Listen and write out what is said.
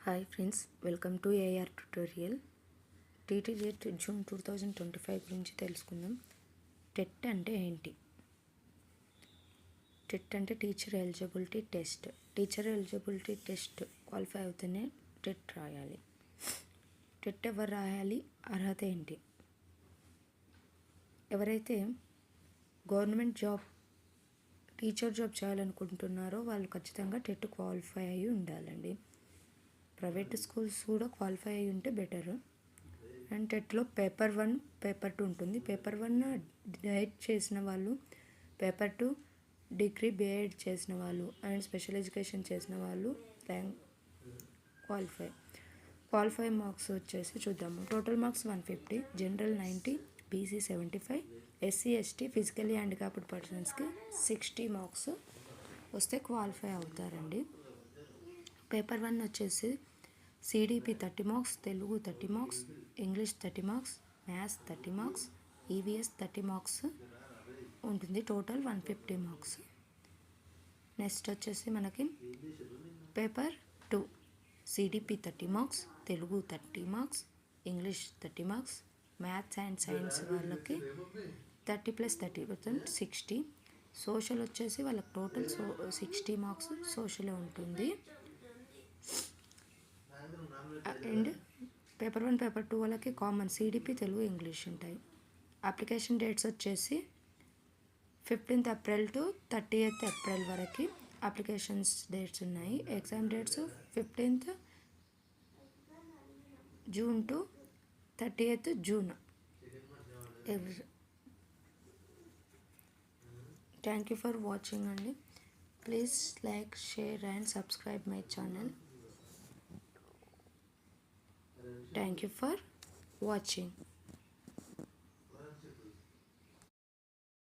Hi friends, welcome to AR tutorial. tgtet June 2025 గురించి తెలుసుకుందాం. TET అంటే ఏంటి? టెట్ అంటే teacher eligibility test. Teacher eligibility test qualify అవుతూనే టెట్ రాయాలి. టెట్ ఎవరు రాయాలి? అర్హత ఏంటి? ఎవరైతే గవర్నమెంట్ జాబ్ టీచర్ జాబ్ చేయాలనుకుంటున్నారో వాళ్ళు ఖచ్చితంగా టెట్ క్వాలిఫై అయ్యి ఉండాలండి. ప్రైవేట్ స్కూల్స్ కూడా క్వాలిఫై అయ్యి ఉంటే బెటర్. అండ్ టెట్లో పేపర్ 1 పేపర్ 2 ఉంటుంది. పేపర్ 1 డైట్ చేసిన వాళ్ళు, పేపర్ 2 డిగ్రీ బిఎడ్ చేసిన వాళ్ళు అండ్ స్పెషల్ ఎడ్యుకేషన్ చేసిన వాళ్ళు ర్యాంక్ క్వాలిఫై మార్క్స్ వచ్చేసి చూద్దాము. Total marks 150, general 90, BC 75, SC ST physically handicapped పర్సన్స్కి 60 మార్క్స్ వస్తే క్వాలిఫై అవుతారండి. పేపర్ 1 వచ్చేసి CDP 30 marks, Telugu 30 marks, English 30 marks, maths 30 marks, EVS 30 marks ఉంటుంది. Total 150 marks. నెక్స్ట్ వచ్చేసి మనకి paper 2 CDP 30 marks, Telugu 30 marks, English 30 marks, maths and science వాళ్ళకి 30 + 30 60. Social వచ్చేసి వాళ్ళకి టోటల్ 60 మార్క్స్ సోషలే ఉంటుంది. అండ్ పేపర్ 1 పేపర్ 2 వాళ్ళకి కామన్ సిడిపి తెలుగు ఇంగ్లీష్ ఉంటాయి. అప్లికేషన్ డేట్స్ వచ్చేసి 15th April to 30th April వరకు అప్లికేషన్స్ డేట్స్ ఉన్నాయి. Exam dates 15th June to 30th June. Thank you for watching అండి. Please like, share and subscribe my channel. Thank you for watching.